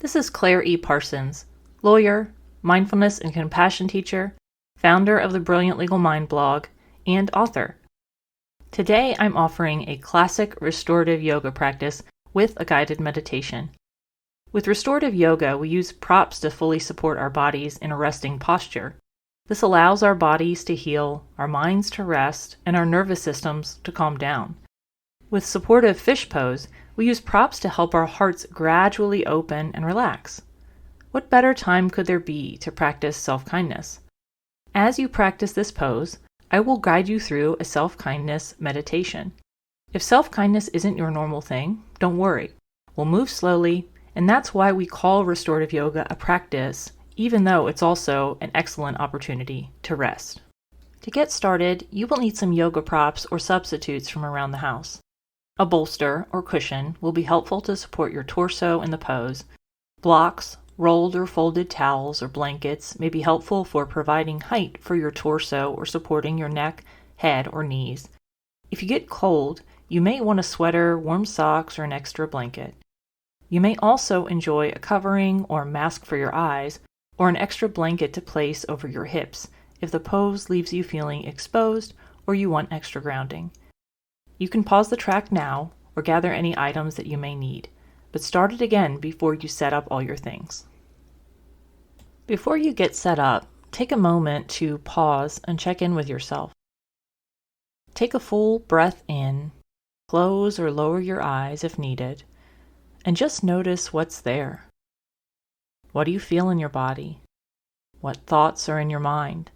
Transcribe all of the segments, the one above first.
This is Claire E. Parsons, lawyer, mindfulness and compassion teacher, founder of the Brilliant Legal Mind blog, and author. Today I'm offering a classic restorative yoga practice with a guided meditation. With restorative yoga, we use props to fully support our bodies in a resting posture. This allows our bodies to heal, our minds to rest, and our nervous systems to calm down. With supportive fish pose, we use props to help our hearts gradually open and relax. What better time could there be to practice self-kindness? As you practice this pose, I will guide you through a self-kindness meditation. If self-kindness isn't your normal thing, don't worry. We'll move slowly, and that's why we call restorative yoga a practice, even though it's also an excellent opportunity to rest. To get started, you will need some yoga props or substitutes from around the house. A bolster or cushion will be helpful to support your torso in the pose. Blocks, rolled or folded towels or blankets may be helpful for providing height for your torso or supporting your neck, head, or knees. If you get cold, you may want a sweater, warm socks, or an extra blanket. You may also enjoy a covering or mask for your eyes, or an extra blanket to place over your hips if the pose leaves you feeling exposed or you want extra grounding. You can pause the track now or gather any items that you may need, but start it again before you set up all your things. Before you get set up, take a moment to pause and check in with yourself. Take a full breath in, close or lower your eyes if needed, and just notice what's there. What do you feel in your body? What thoughts are in your mind?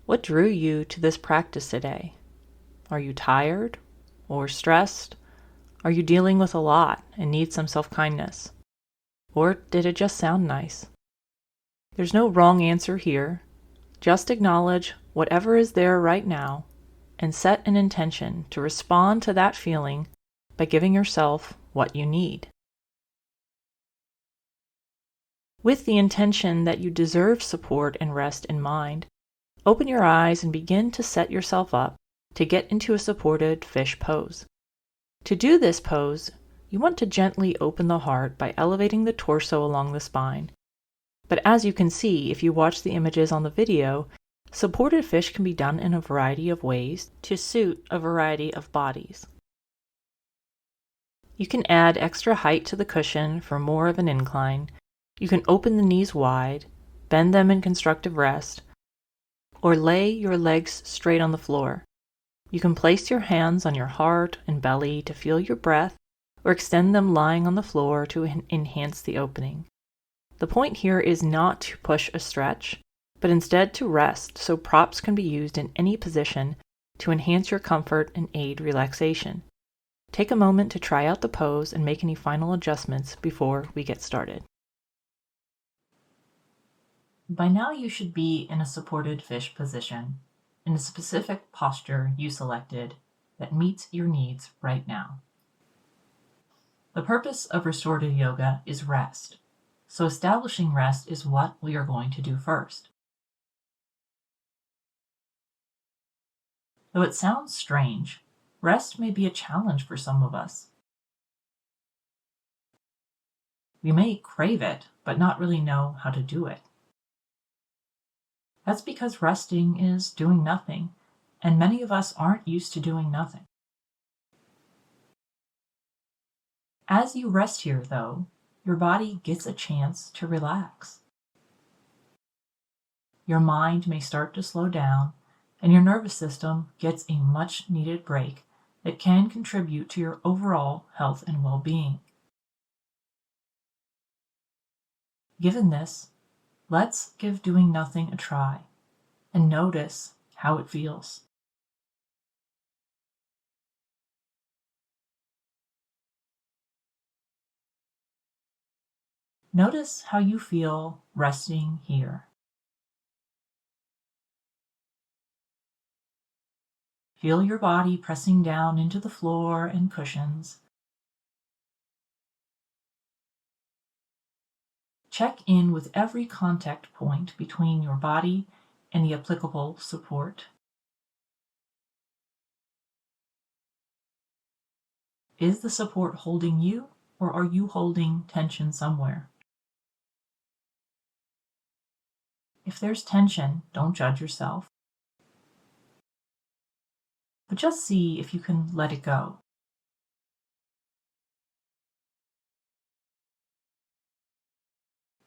What drew you to this practice today? Are you tired or stressed? Are you dealing with a lot and need some self-kindness? Or did it just sound nice? There's no wrong answer here. Just acknowledge whatever is there right now and set an intention to respond to that feeling by giving yourself what you need. With the intention that you deserve support and rest in mind, open your eyes and begin to set yourself up to get into a supported fish pose. To do this pose, you want to gently open the heart by elevating the torso along the spine. But as you can see if you watch the images on the video, supported fish can be done in a variety of ways to suit a variety of bodies. You can add extra height to the cushion for more of an incline. You can open the knees wide, bend them in constructive rest, or lay your legs straight on the floor. You can place your hands on your heart and belly to feel your breath, or extend them lying on the floor to enhance the opening. The point here is not to push a stretch, but instead to rest so props can be used in any position to enhance your comfort and aid relaxation. Take a moment to try out the pose and make any final adjustments before we get started. By now you should be in a supported fish position, in a specific posture you selected that meets your needs right now. The purpose of restorative yoga is rest, so establishing rest is what we are going to do first. Though it sounds strange, rest may be a challenge for some of us. We may crave it, but not really know how to do it. That's because resting is doing nothing, and many of us aren't used to doing nothing. As you rest here, though, your body gets a chance to relax. Your mind may start to slow down, and your nervous system gets a much-needed break that can contribute to your overall health and well-being. Given this, let's give doing nothing a try and notice how it feels. Notice how you feel resting here. Feel your body pressing down into the floor and cushions. Check in with every contact point between your body and the applicable support. Is the support holding you, or are you holding tension somewhere? If there's tension, don't judge yourself, but just see if you can let it go.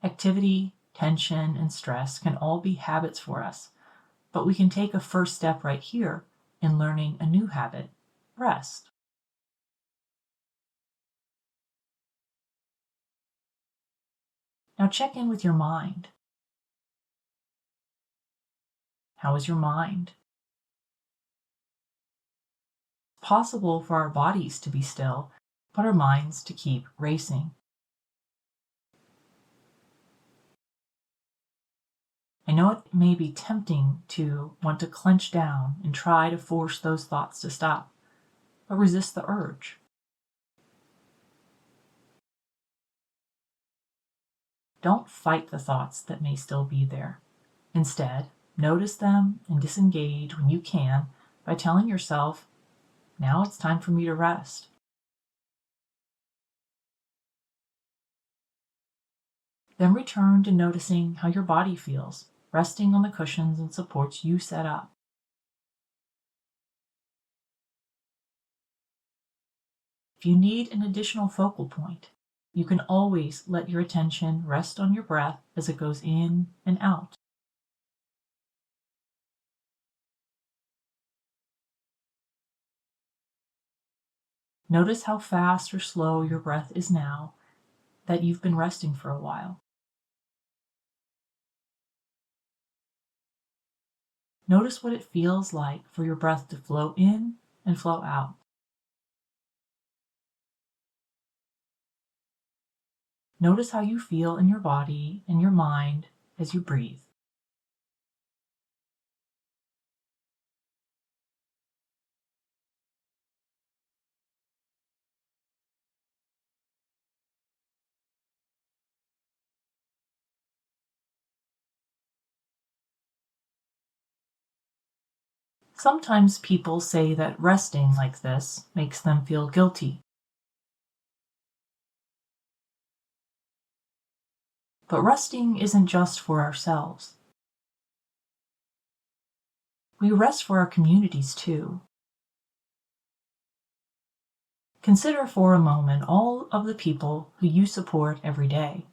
Activity, tension, and stress can all be habits for us, but we can take a first step right here in learning a new habit: rest. Now check in with your mind. How is your mind? It's possible for our bodies to be still, but our minds to keep racing. I know it may be tempting to want to clench down and try to force those thoughts to stop, but resist the urge. Don't fight the thoughts that may still be there. Instead, notice them and disengage when you can by telling yourself, now it's time for me to rest. Then return to noticing how your body feels, resting on the cushions and supports you set up. If you need an additional focal point, you can always let your attention rest on your breath as it goes in and out. Notice how fast or slow your breath is now that you've been resting for a while. Notice what it feels like for your breath to flow in and flow out. Notice how you feel in your body and your mind as you breathe. Sometimes people say that resting like this makes them feel guilty. But resting isn't just for ourselves. We rest for our communities too. Consider for a moment all of the people who you support every day.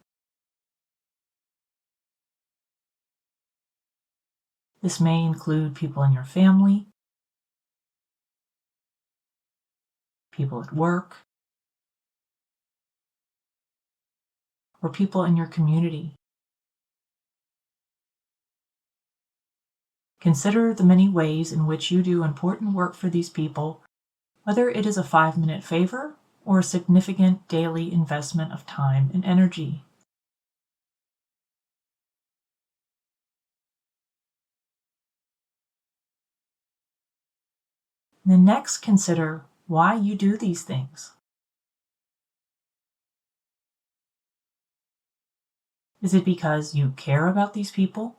This may include people in your family, people at work, or people in your community. Consider the many ways in which you do important work for these people, whether it is a 5-minute favor or a significant daily investment of time and energy. Then next consider why you do these things. Is it because you care about these people?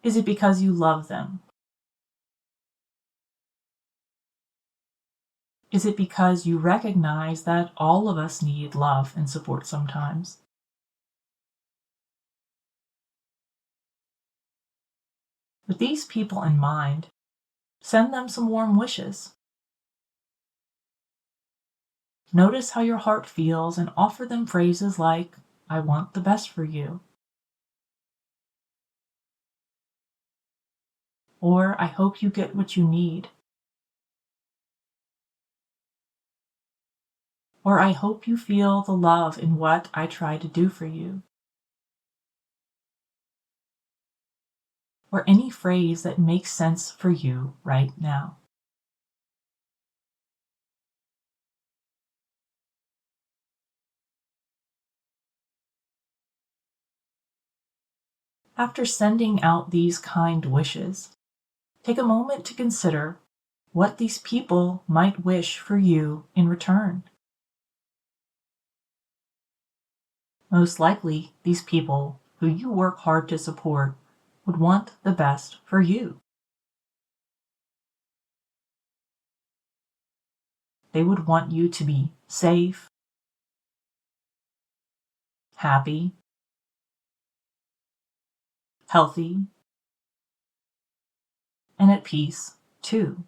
Is it because you love them? Is it because you recognize that all of us need love and support sometimes? With these people in mind, send them some warm wishes. Notice how your heart feels and offer them phrases like, I want the best for you. Or, I hope you get what you need. Or, I hope you feel the love in what I try to do for you. Or any phrase that makes sense for you right now. After sending out these kind wishes, take a moment to consider what these people might wish for you in return. Most likely, these people who you work hard to support would want the best for you. They would want you to be safe, happy, healthy, and at peace, too.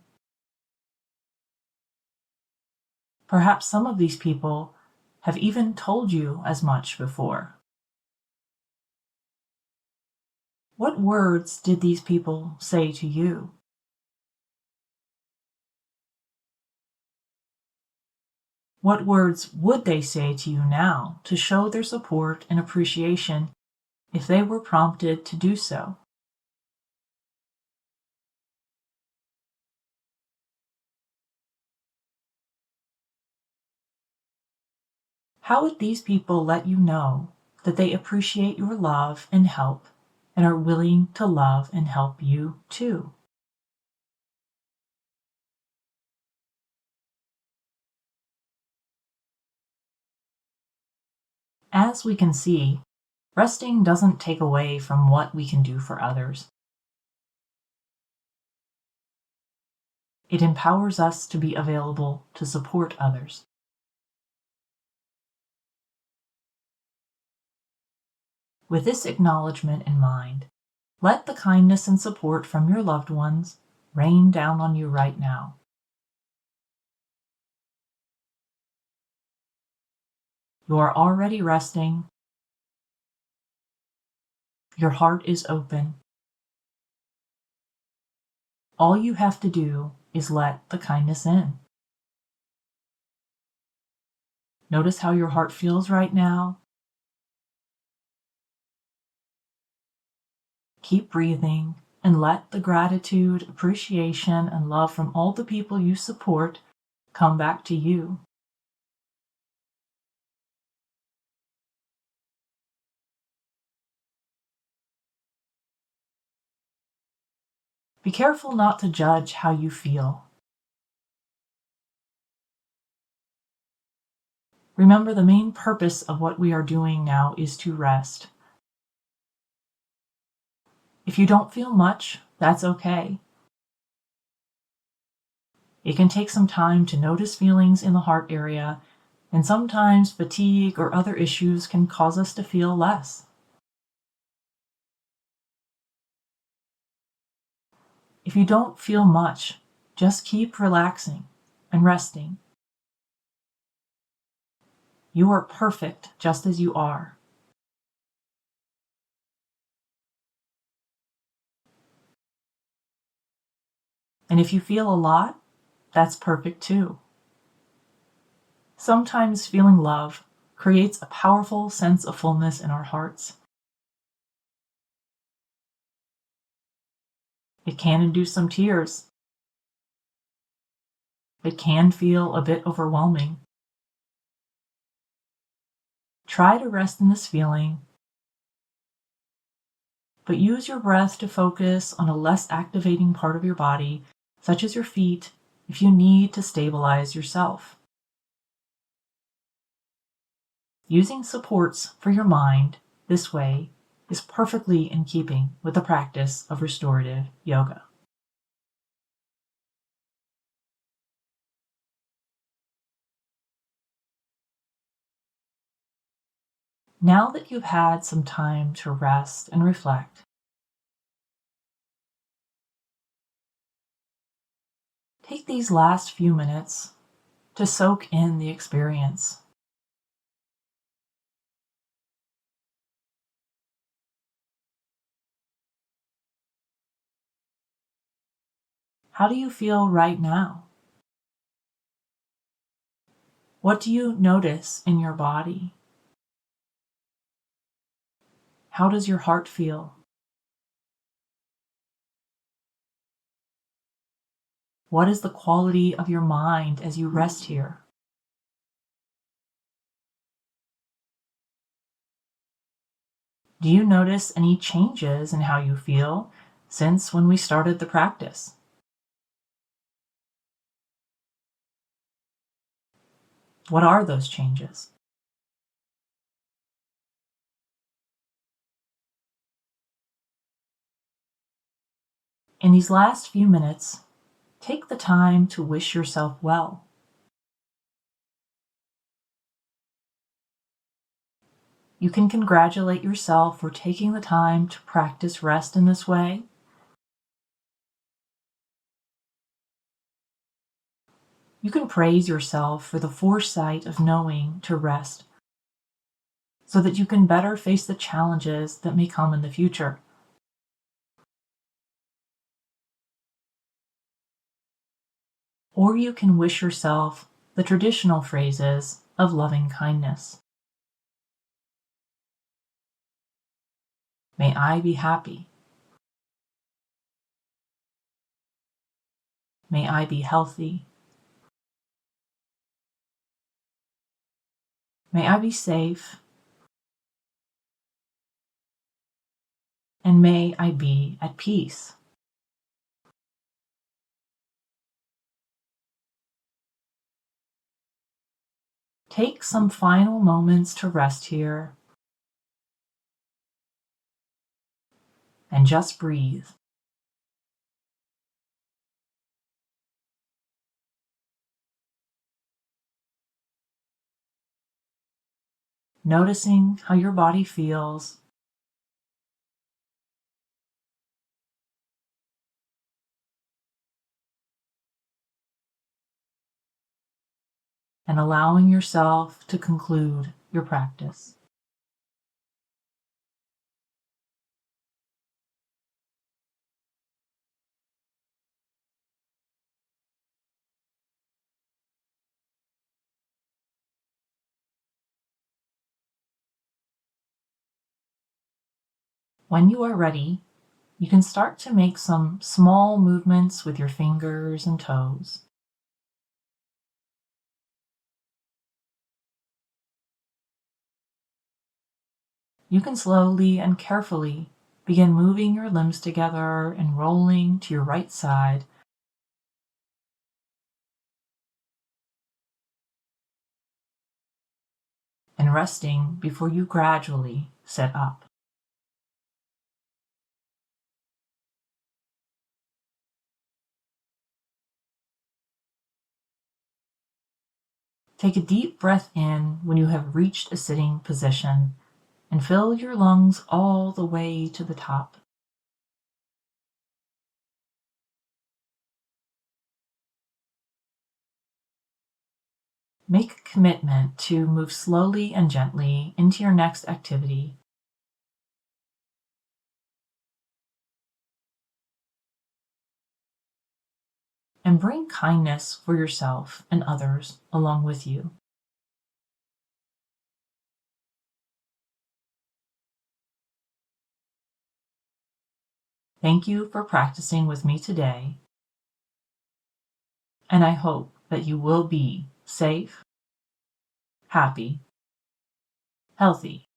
Perhaps some of these people have even told you as much before. What words did these people say to you? What words would they say to you now to show their support and appreciation if they were prompted to do so? How would these people let you know that they appreciate your love and help and are willing to love and help you too? As we can see, resting doesn't take away from what we can do for others. It empowers us to be available to support others. With this acknowledgement in mind, let the kindness and support from your loved ones rain down on you right now. You are already resting. Your heart is open. All you have to do is let the kindness in. Notice how your heart feels right now. Keep breathing and let the gratitude, appreciation, and love from all the people you support come back to you. Be careful not to judge how you feel. Remember, the main purpose of what we are doing now is to rest. If you don't feel much, that's okay. It can take some time to notice feelings in the heart area, and sometimes fatigue or other issues can cause us to feel less. If you don't feel much, just keep relaxing and resting. You are perfect just as you are. And if you feel a lot, that's perfect too. Sometimes feeling love creates a powerful sense of fullness in our hearts. It can induce some tears. It can feel a bit overwhelming. Try to rest in this feeling, but use your breath to focus on a less activating part of your body, such as your feet, if you need to stabilize yourself. Using supports for your mind this way is perfectly in keeping with the practice of restorative yoga. Now that you've had some time to rest and reflect, take these last few minutes to soak in the experience. How do you feel right now? What do you notice in your body? How does your heart feel? What is the quality of your mind as you rest here? Do you notice any changes in how you feel since when we started the practice? What are those changes? In these last few minutes, take the time to wish yourself well. You can congratulate yourself for taking the time to practice rest in this way. You can praise yourself for the foresight of knowing to rest so that you can better face the challenges that may come in the future. Or you can wish yourself the traditional phrases of loving kindness. May I be happy. May I be healthy. May I be safe. And may I be at peace. Take some final moments to rest here and just breathe. Noticing how your body feels and allowing yourself to conclude your practice. When you are ready, you can start to make some small movements with your fingers and toes. You can slowly and carefully begin moving your limbs together and rolling to your right side. And resting before you gradually sit up. Take a deep breath in when you have reached a sitting position and fill your lungs all the way to the top. Make a commitment to move slowly and gently into your next activity. And bring kindness for yourself and others along with you. Thank you for practicing with me today, and I hope that you will be safe, happy, healthy,